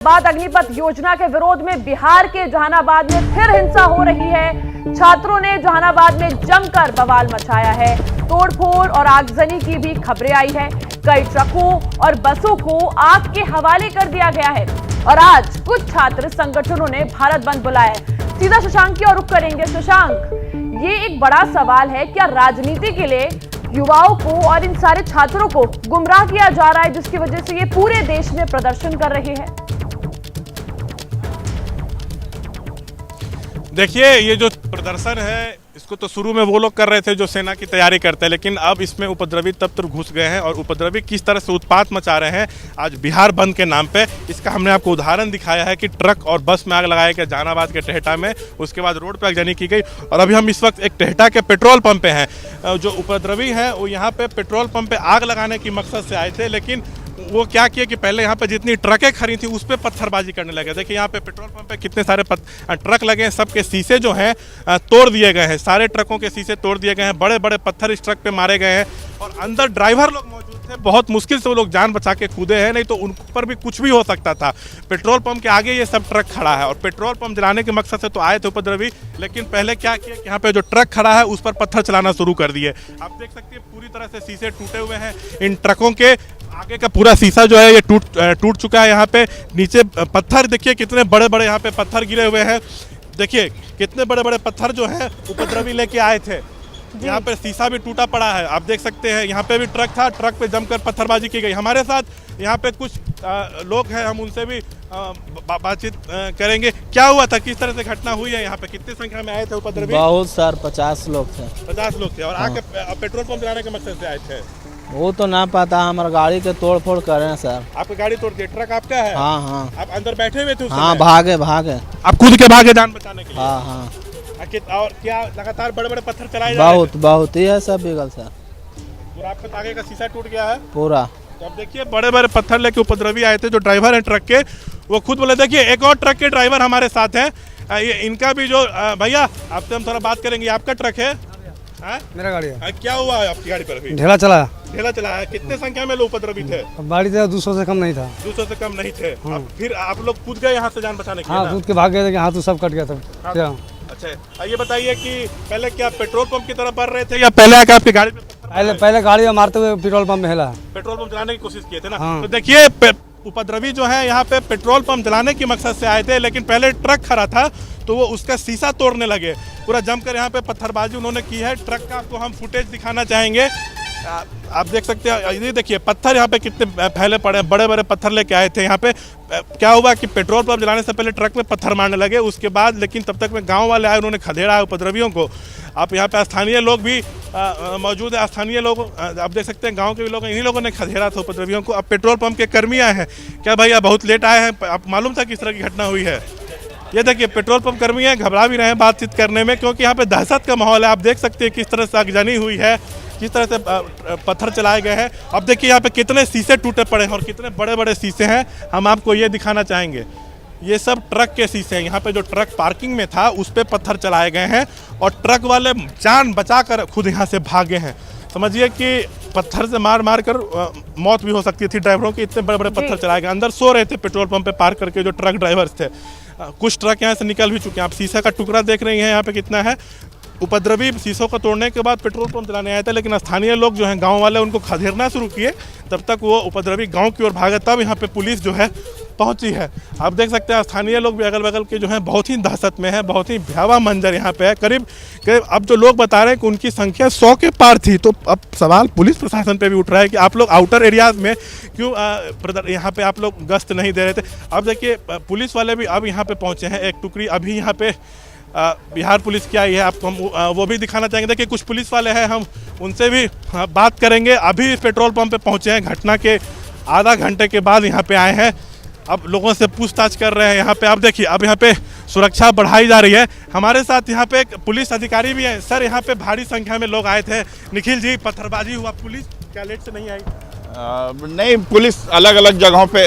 बाद अग्निपथ योजना के विरोध में बिहार के जहानाबाद में फिर हिंसा हो रही है। छात्रों ने जहानाबाद में जमकर बवाल मचाया है। तोड़फोड़ और आगजनी की भी खबरें आई है। कई ट्रकों और बसों को आग के हवाले कर दिया गया है और आज कुछ छात्र संगठनों ने भारत बंद बुलाया है। सीधा शशांक की ओर रुख करेंगे। शशांक, ये एक बड़ा सवाल है, क्या राजनीति के लिए युवाओं को और इन सारे छात्रों को गुमराह किया जा रहा है, जिसकी वजह से ये पूरे देश में प्रदर्शन कर रहे हैं? देखिए, ये जो प्रदर्शन है इसको तो शुरू में वो लोग कर रहे थे जो सेना की तैयारी करते हैं, लेकिन अब इसमें उपद्रवी तत्व घुस गए हैं और उपद्रवी किस तरह से उत्पात मचा रहे हैं आज बिहार बंद के नाम पे। इसका हमने आपको उदाहरण दिखाया है कि ट्रक और बस में आग लगाया गया जहानाबाद के टेहटा में, उसके बाद रोड पर आगजनी की गई और अभी हम इस वक्त एक टेहटा के पेट्रोल पंप पे हैं। जो उपद्रवी हैं वो यहाँ पे पेट्रोल पंप पे आग लगाने की मकसद से आए थे, लेकिन वो क्या किया कि पहले यहाँ पे जितनी ट्रकें खड़ी थी उस पर पत्थरबाजी करने लगे। देखिए यहाँ पे पेट्रोल पंप पे कितने सारे ट्रक लगे हैं, सबके शीशे जो हैं तोड़ दिए गए हैं। सारे ट्रकों के शीशे तोड़ दिए गए हैं, बड़े बड़े पत्थर इस ट्रक पे मारे गए हैं और अंदर ड्राइवर लोग मौजूद थे। बहुत मुश्किल से वो लोग जान बचा के कूदे हैं, नहीं तो उन पर भी कुछ भी हो सकता था। पेट्रोल पंप के आगे ये सब ट्रक खड़ा है और पेट्रोल पंप जलाने के मकसद से तो आए थे उपद्रवी, लेकिन पहले क्या किया कि यहाँ पे जो ट्रक खड़ा है उस पर पत्थर चलाना शुरू कर दिए। आप देख सकते हैं पूरी तरह से शीशे टूटे हुए हैं। इन ट्रकों के आगे का पूरा शीशा जो है ये टूट चुका है। यहाँ पे नीचे पत्थर देखिए कितने बड़े बड़े यहाँ पे पत्थर गिरे हुए हैं। देखिए कितने बड़े बड़े पत्थर जो है उपद्रवी लेके आए थे। यहाँ पे शीशा भी टूटा पड़ा है, आप देख सकते हैं। यहाँ पे भी ट्रक था, ट्रक पे जमकर पत्थरबाजी की गई। हमारे साथ यहाँ पे कुछ लोग हैं, हम उनसे भी बातचीत करेंगे। क्या हुआ था, किस तरह से घटना हुई है? यहाँ पे कितनी संख्या में आए थे उपद्रवी? बहुत सर 50 लोग थे। 50 लोग थे और आके पेट्रोल पंप जलाने के मकसद से आए थे। वो तो ना पता, हमारे गाड़ी के तोड़ फोड़ कर रहे हैं सर। आपकी गाड़ी तोड़ दी? ट्रक आपका है? हाँ हाँ। आप अंदर बैठे हुए थे उस हाँ, समय? भागे आप खुद के भागे जान बचाने के लिए? हाँ हाँ। और क्या लगातार बड़े बड़े पत्थर चलाए जा बहुत ही है सब बिगल सर। पूरा आपका आगे का शीशा टूट गया है पूरा। तो अब देखिए बड़े बड़े पत्थर लेके उपद्रवी आए थे। जो ड्राइवर है ट्रक के वो खुद बोले। देखिए एक और ट्रक के ड्राइवर हमारे साथ हैं, इनका भी जो भैया आपसे हम थोड़ा बात करेंगे। आपका ट्रक है? मेरा गाड़ी है। क्या हुआ है आपकी गाड़ी पर? अभी ढेला चला है। कितने संख्या में लोग उपद्रवी थे? गाड़ी तो 200 से कम नहीं था। 200 से कम नहीं थे। अब फिर आप लोग कूद गए यहाँ से जान बचाने के लिए? हाँ, कूद के भाग गए थे, हाथ तो सब कट गया था। अच्छा, ये बताइए कि पहले क्या पेट्रोल पंप की तरफ बढ़ रहे थे या पहले आके आपकी गाड़ी पे पहले गाड़ी में मारते हुए पेट्रोल पंप में हिला। पेट्रोल पंप जलाने की कोशिश किए थे ना? हाँ। तो देखिए उपद्रवी जो है यहाँ पे पेट्रोल पंप जलाने की मकसद से आए थे, लेकिन पहले ट्रक खड़ा था तो वो उसका शीशा तोड़ने लगे। पूरा जमकर यहाँ पे पत्थरबाजी उन्होंने की है। ट्रक का आपको हम फुटेज दिखाना चाहेंगे। आप देख सकते हैं, ये देखिए पत्थर यहाँ पे कितने फैले पड़े हैं। बड़े बड़े पत्थर लेके आए थे यहाँ पे। क्या हुआ कि पेट्रोल पंप जलाने से पहले ट्रक में पत्थर मारने लगे, उसके बाद लेकिन तब तक में गांव वाले आए, उन्होंने खदेड़ा है उपद्रवियों को। आप यहाँ पे स्थानीय लोग भी मौजूद है। स्थानीय लोग आप देख सकते हैं, गांव के भी लोग, इन्हीं लोगों ने खदेड़ा था उपद्रवियों को। अब पेट्रोल पंप के कर्मी आए हैं। क्या भैया बहुत लेट आए हैं? आप मालूम था किस तरह की घटना हुई है? ये देखिए पेट्रोल पंप कर्मी हैं, घबरा भी रहे हैं बातचीत करने में, क्योंकि यहाँ पे दहशत का माहौल है। आप देख सकते हैं किस तरह से आगजनी हुई है, किस तरह से पत्थर चलाए गए हैं। अब देखिए यहाँ पे कितने शीशे टूटे पड़े हैं और कितने बड़े बड़े शीशे हैं। हम आपको ये दिखाना चाहेंगे। ये सब ट्रक के शीशे हैं। यहाँ पे जो ट्रक पार्किंग में था उस पर पत्थर चलाए गए हैं और ट्रक वाले जान बचा कर खुद यहाँ से भागे हैं। समझिए कि पत्थर से मार कर मौत भी हो सकती थी ड्राइवरों की। इतने बड़े बड़े पत्थर चलाए गए। अंदर सो रहे थे पेट्रोल पंप पे पार्क करके जो ट्रक ड्राइवर्स थे। कुछ ट्रक यहाँ से निकल भी चुके हैं। आप शीशे का टुकड़ा देख रहे हैं यहाँ पे कितना है। उपद्रवी शीशों को तोड़ने के बाद पेट्रोल पंप चलाने आए थे, लेकिन स्थानीय लोग जो हैं गांव वाले उनको खदेड़ना शुरू किए। तब तक वो उपद्रवी गांव की ओर भागे, तब यहाँ पे पुलिस जो है पहुंची है। आप देख सकते हैं स्थानीय लोग भी अगल बगल के जो हैं बहुत ही दहशत में है। बहुत ही भयावह मंजर यहाँ पे है। करीब अब जो लोग बता रहे हैं कि उनकी संख्या 100 के पार थी। तो अब सवाल पुलिस प्रशासन पे भी उठ रहा है कि आप लोग आउटर एरियाज में क्यों यहाँ पे आप लोग गश्त नहीं दे रहे थे? अब देखिए पुलिस वाले भी अब यहाँ पे पहुँचे हैं। एक टुकड़ी अभी यहाँ पे बिहार पुलिस की आई है, आपको हम वो भी दिखाना चाहेंगे। देखिए कुछ पुलिस वाले हैं, हम उनसे भी बात करेंगे। अभी पेट्रोल पंप पे पहुंचे हैं, घटना के आधा घंटे के बाद यहाँ पे आए हैं। अब लोगों से पूछताछ कर रहे हैं यहाँ पे। आप देखिए अब यहाँ पे सुरक्षा बढ़ाई जा रही है। हमारे साथ यहाँ पे एक पुलिस अधिकारी भी है। सर यहाँ पे भारी संख्या में लोग आए थे। निखिल जी, पत्थरबाजी हुआ, पुलिस क्या लेट से नहीं आई? नहीं, पुलिस अलग अलग जगहों पे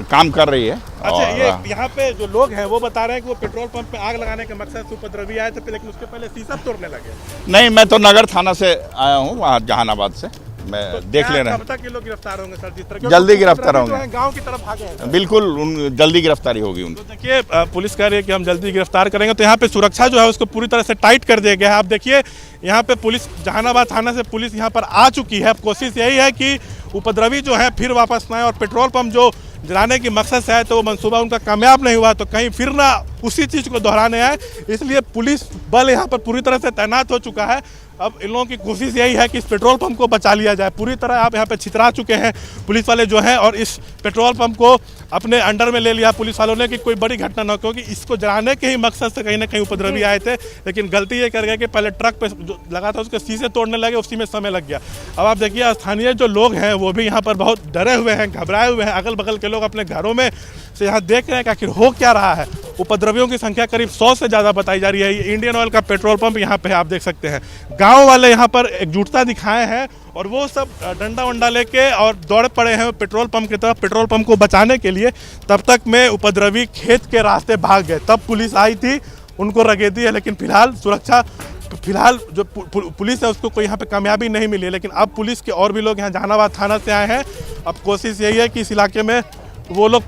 काम कर रही है। अच्छा, ये यहाँ पे जो लोग हैं वो बता रहे हैं कि वो पेट्रोल पंप पे आग लगाने के मकसद से उपद्रवी आए थे, लेकिन उसके पहले शीशा तोड़ने लगे। नहीं, मैं तो नगर थाना से आया हूँ, वहाँ जहानाबाद से। मैं देख ले रहा कब तक ये लोग गिरफ्तार होंगे सर? जिस तरह जल्दी गिरफ्तार होंगे। गांव की तरफ भागे हैं। बिल्कुल जल्दी गिरफ्तारी होगी उनकी। तो देखिए पुलिस कह रही है कि हम जल्दी गिरफ्तार करेंगे, तो यहाँ पे सुरक्षा जो है उसको पूरी तरह से टाइट कर दिया गया है। आप देखिए यहाँ पे पुलिस, जहानाबाद थाना से पुलिस यहाँ पर आ चुकी है। अब कोशिश यही है कि उपद्रवी जो है फिर वापस ना आए, और पेट्रोल पंप जो जलाने की मकसद से आए तो वो मंसूबा उनका कामयाब नहीं हुआ, तो कहीं फिर ना उसी चीज़ को दोहराने आए। इसलिए पुलिस बल यहाँ पर पूरी तरह से तैनात हो चुका है। अब इन लोगों की कोशिश यही है कि इस पेट्रोल पंप को बचा लिया जाए। पूरी तरह आप यहाँ पे छितरा चुके हैं पुलिस वाले जो हैं, और इस पेट्रोल पंप को अपने अंडर में ले लिया पुलिस वालों ने कि कोई बड़ी घटना न हो, क्योंकि इसको जलाने के ही मकसद से कहीं ना कहीं उपद्रवी आए थे। लेकिन गलती ये कर गए कि पहले ट्रक पे जो लगा था उसके शीशे तोड़ने लगे, उसी में समय लग गया। अब आप देखिए स्थानीय जो लोग हैं वो भी यहाँ पर बहुत डरे हुए हैं, घबराए हुए हैं। अगल बगल के लोग अपने घरों में से यहाँ देख रहे हैं कि आखिर हो क्या रहा है। उपद्रवियों की संख्या करीब 100 से ज़्यादा बताई जा रही है। ये इंडियन ऑयल का पेट्रोल पंप यहाँ पे आप देख सकते हैं। गांव वाले यहाँ पर एकजुटता दिखाए हैं और वो सब डंडा वंडा लेके और दौड़ पड़े हैं पेट्रोल पंप की तरफ, पेट्रोल पंप को बचाने के लिए। तब तक में उपद्रवी खेत के रास्ते भाग गए, तब पुलिस आई थी, उनको रगेदी है। लेकिन फिलहाल जो पुलिस है उसको कोई यहाँ पे कामयाबी नहीं मिली है। लेकिन अब पुलिस के और भी लोग यहाँ जहानाबाद थाना से आए हैं। अब कोशिश यही है कि इस इलाके में वो लोग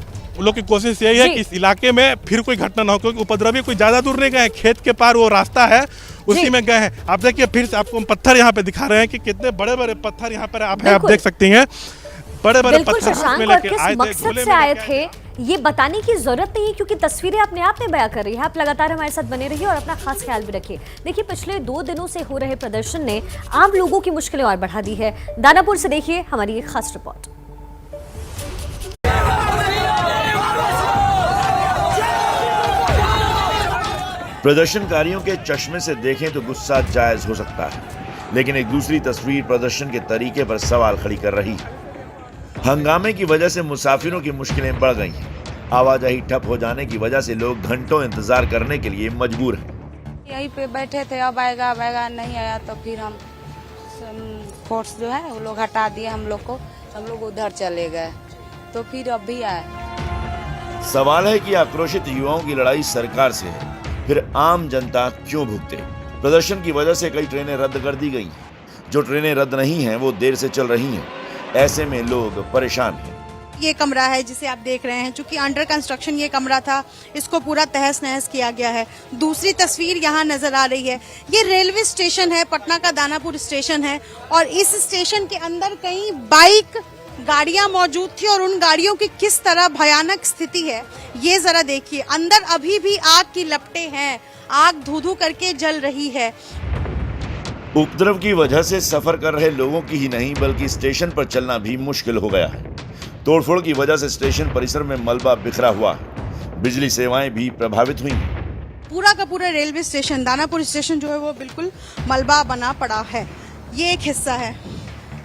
की कोशिश यही है कि इस इलाके में फिर कोई घटना ना हो, क्योंकि उपद्रवी कोई ज़्यादा दूर नहीं गए हैं। खेत के पार वो रास्ता है, उसी में गए हैं। आप देखिए फिर से आपको हम पत्थर यहाँ पे दिखा रहे हैं कि कितने बड़े बड़े पत्थर यहाँ पर आप देख सकती हैं। बड़े बड़े पत्थर हाथ में लेके आए थे, मकसद से आए थे ये बताने की जरूरत नहीं है, क्योंकि तस्वीरें अपने आप में बयां कर रही है। आप लगातार हमारे साथ बने रहिए और अपना खास ख्याल भी रखिए। देखिए पिछले 2 दिनों से हो रहे प्रदर्शन ने आम लोगों की मुश्किलें और बढ़ा दी है। दानापुर से देखिए हमारी एक खास रिपोर्ट। प्रदर्शनकारियों के चश्मे से देखें तो गुस्सा जायज हो सकता है, लेकिन एक दूसरी तस्वीर प्रदर्शन के तरीके पर सवाल खड़ी कर रही है। हंगामे की वजह से मुसाफिरों की मुश्किलें बढ़ गई हैं। आवाजाही ठप हो जाने की वजह से लोग घंटों इंतजार करने के लिए मजबूर हैं। यहीं पे बैठे थे, अब आएगा नहीं आया तो फिर हम फोर्स जो है वो लोग हटा दिए हम लोग उधर चले गए, तो फिर अब भी आए। सवाल है कि आक्रोशित युवाओं की लड़ाई सरकार से है, फिर आम जनता क्यों भुगते? प्रदर्शन की वजह से कई ट्रेनें रद्द कर दी गई हैं। जो ट्रेनें रद्द नहीं हैं वो देर से चल रही हैं। ऐसे में लोग परेशान हैं। ये कमरा है जिसे आप देख रहे हैं, चूंकि अंडर कंस्ट्रक्शन ये कमरा था, इसको पूरा तहस नहस किया गया है। दूसरी तस्वीर यहाँ नजर आ रही है, ये रेलवे स्टेशन है, पटना का दानापुर स्टेशन है, और इस स्टेशन के अंदर कई बाइक गाड़ियां मौजूद थी, और उन गाड़ियों की किस तरह भयानक स्थिति है ये जरा देखिए। अंदर अभी भी आग की लपटें हैं, आग धू-धू करके जल रही है। उपद्रव की वजह से सफर कर रहे लोगों की ही नहीं बल्कि स्टेशन पर चलना भी मुश्किल हो गया है। तोड़फोड़ की वजह से स्टेशन परिसर में मलबा बिखरा हुआ है। बिजली सेवाएं भी प्रभावित हुई हैं। पूरा का पूरा रेलवे स्टेशन, दानापुर स्टेशन जो है वो बिल्कुल मलबा बना पड़ा है। ये एक हिस्सा है।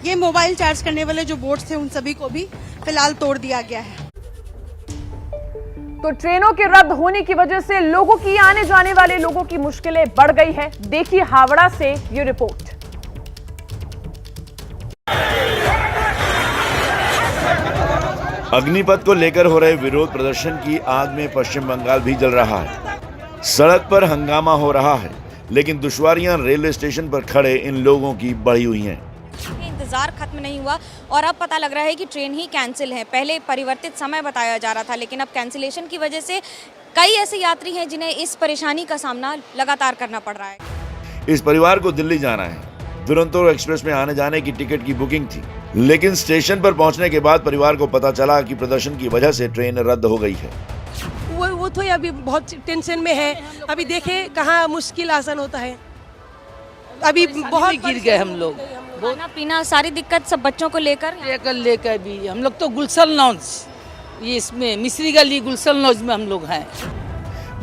ये मोबाइल चार्ज करने वाले जो बोर्ड थे उन सभी को भी फिलहाल तोड़ दिया गया है। तो ट्रेनों के रद्द होने की वजह से लोगों की, आने जाने वाले लोगों की मुश्किलें बढ़ गई है। देखिए हावड़ा से ये रिपोर्ट। अग्निपथ को लेकर हो रहे विरोध प्रदर्शन की आग में पश्चिम बंगाल भी जल रहा है। सड़क पर हंगामा हो रहा है, लेकिन दुश्वारियां रेलवे स्टेशन पर खड़े इन लोगों की बढ़ी हुई हैं। इंतजार खत्म नहीं हुआ और अब पता लग रहा है कि ट्रेन ही कैंसिल है। पहले परिवर्तित समय बताया जा रहा था, लेकिन अब कैंसिलेशन की वजह से कई ऐसे यात्री हैं जिन्हें इस परेशानी का सामना लगातार करना पड़ रहा है। इस परिवार को दिल्ली जाना है। दुरंतो एक्सप्रेस में आने जाने की टिकट की बुकिंग थी, लेकिन स्टेशन पर पहुंचने के बाद परिवार को पता चला कि प्रदर्शन की वजह से ट्रेन रद्द हो गई है। वो तो अभी बहुत टेंशन में है। अभी देखे कहाँ मुश्किल आसान होता है। अभी बहुत गिर गए हम लोग। खाना पीना सारी दिक्कत सब बच्चों को लेकर भी हम लोग तो गुलशन लॉन्च, ये इसमें मिस्री गली गुलशन लॉन्च में हम लोग हैं।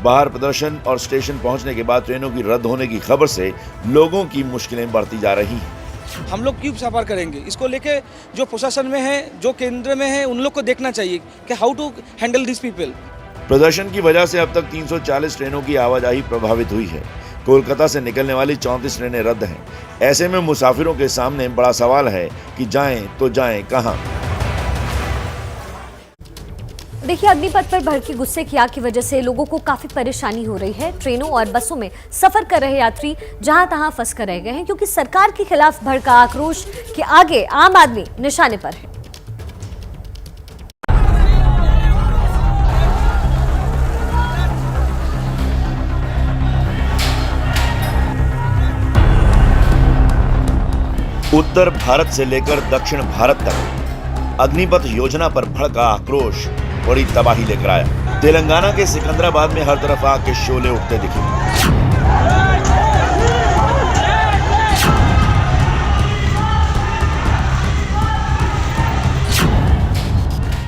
बाहर प्रदर्शन और स्टेशन पहुंचने के बाद ट्रेनों की रद्द होने की खबर से लोगों की मुश्किलें बढ़ती जा रही हैं। हम लोग क्यों सफर करेंगे, इसको लेके जो प्रशासन में है, जो केंद्र में है, उन लोग को देखना चाहिए कि how to handle this people. प्रदर्शन की वजह से अब तक 340 ट्रेनों की आवाजाही प्रभावित हुई है। कोलकाता से निकलने वाली 34 ट्रेनें रद्द हैं। ऐसे में मुसाफिरों के सामने बड़ा सवाल है कि जाएं तो जाएं कहां। देखिए, अग्निपथ पर भड़की गुस्से की आग की वजह से लोगों को काफी परेशानी हो रही है। ट्रेनों और बसों में सफर कर रहे यात्री जहां तहां फंस कर रह गए हैं, क्योंकि सरकार के खिलाफ भड़का आक्रोश के आगे आम आदमी निशाने पर है। उत्तर भारत से लेकर दक्षिण भारत तक अग्निपथ योजना पर भड़का आक्रोश बड़ी तबाही लेकर आया। तेलंगाना के सिकंदराबाद में हर तरफ आग के शोले उठते दिखे।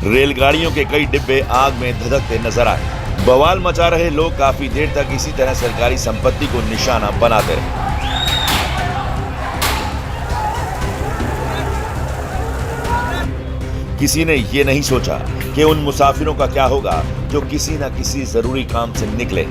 रेलगाड़ियों के कई डिब्बे आग में धधकते नजर आए। बवाल मचा रहे लोग काफी देर तक इसी तरह सरकारी संपत्ति को निशाना बनाते रहे। किसी ने ये नहीं सोचा कि उन मुसाफिरों का क्या होगा जो किसी न किसी जरूरी काम से निकले।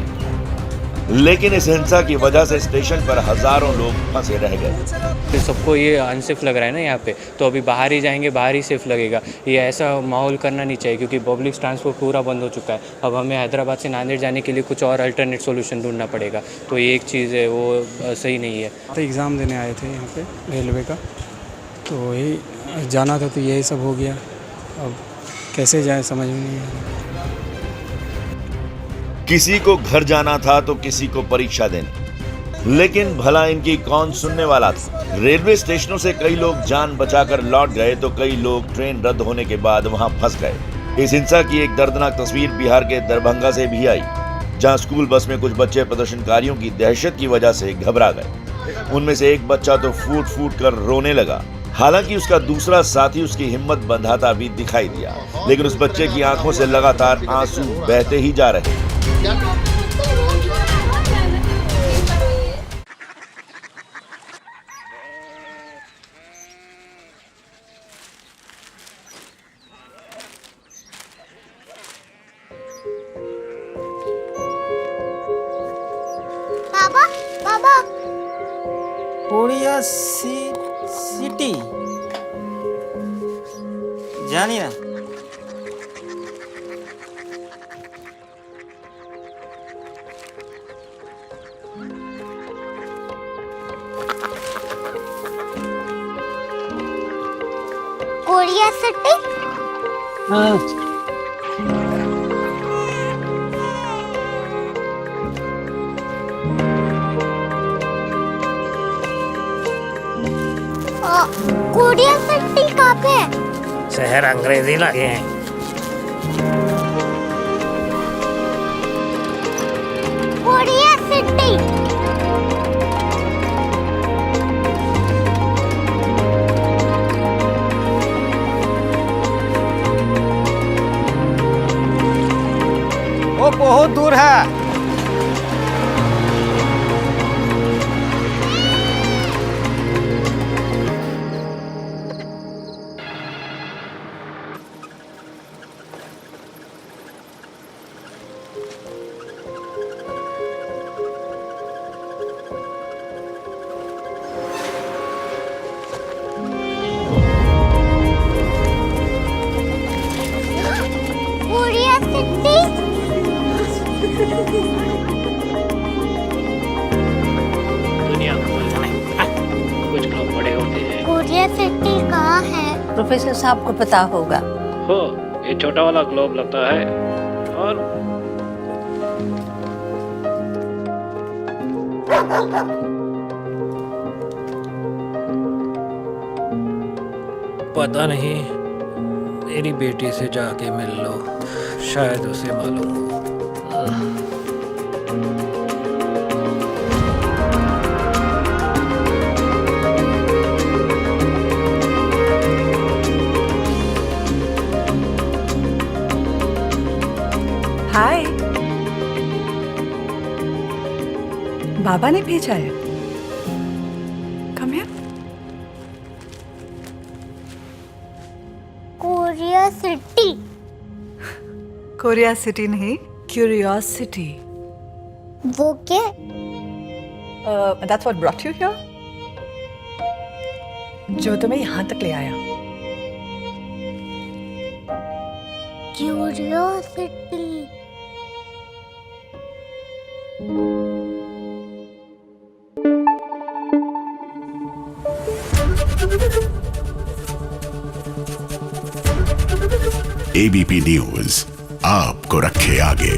लेकिन इस हिंसा की वजह से स्टेशन पर हजारों लोग फंसे रह गए। सबको ये अनसेफ लग रहा है ना यहाँ पे, तो अभी बाहर ही जाएंगे, बाहर ही सेफ लगेगा। ये ऐसा माहौल करना नहीं चाहिए, क्योंकि पब्लिक ट्रांसपोर्ट पूरा बंद हो चुका है। अब हमें हैदराबाद से नांदेड़ जाने के लिए कुछ और अल्टरनेट सोल्यूशन ढूंढना पड़ेगा। तो ये एक चीज़ है, वो सही नहीं है। तो एग्ज़ाम देने आए थे यहाँ पे रेलवे का, तो वही जाना था, तो यही सब हो गया। अब कैसे जाए समझ में नहीं आ रहा। किसी को घर जाना था तो किसी को परीक्षा देने, लेकिन भला इनकी कौन सुनने वाला था। रेलवे स्टेशनों से कई लोग जान बचाकर लौट गए, तो कई लोग ट्रेन रद्द होने के बाद वहां फंस गए। इस हिंसा की एक दर्दनाक तस्वीर बिहार के दरभंगा से भी आई, जहां स्कूल बस में कुछ बच्चे प्रदर्शनकारियों की दहशत की वजह से घबरा गए। उनमें से एक बच्चा तो फूट फूट कर रोने लगा। हालांकि उसका दूसरा साथी उसकी हिम्मत बंधाता भी दिखाई दिया, लेकिन उस बच्चे की आंखों से लगातार आंसू बहते ही जा रहे। बाबा बाबा कोरिया सिटी जानिए ना। कोरिया सिटी कोरिया सिटी कहाँ पे है? शहर अंग्रेजी लगे हैं। कोरिया सिटी वो बहुत दूर है। कोरिया सिटी दुनिया कुछ लोग बड़े होते हैं। कोरिया सिटी कहाँ है? प्रोफेसर साहब को पता होगा। हो, ये छोटा वाला ग्लोब लगता है। और पता नहीं, मेरी बेटी से जाके मिल लो, शायद उसे मालूम हो। हाय, बाबा ने भेजा है। Come here. Korea city Korea city नहीं, क्यूरियोसिटी। वो क्या? That's what brought you here? जो तुम्हें यहाँ तक ले आया। क्यूरियोसिटी। एबीपी न्यूज आपको रखे आगे।